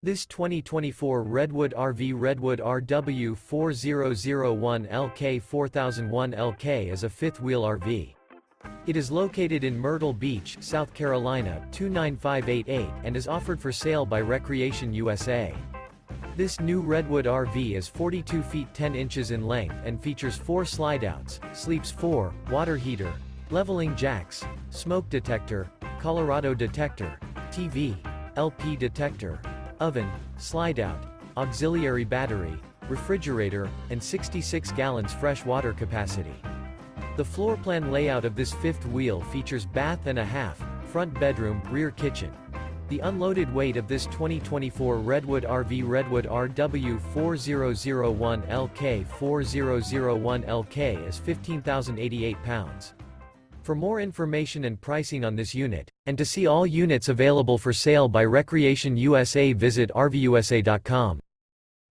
This 2024 Redwood RV Redwood RW4001LK 4001LK is a fifth-wheel RV. It is located in Myrtle Beach, South Carolina 29588 and is offered for sale by Recreation USA. This new Redwood RV is 42 feet 10 inches in length and features 4 slideouts, sleeps 4, water heater, leveling jacks, smoke detector, Colorado detector, TV, LP detector, oven, slideout, auxiliary battery, refrigerator, and 66 gallons fresh water capacity. The floor plan layout of this fifth wheel features bath and a half, front bedroom, rear kitchen. The unloaded weight of this 2024 Redwood RV Redwood RW4001LK is 15,088 pounds. For more information and pricing on this unit, and to see all units available for sale by Recreation USA, visit RVUSA.com.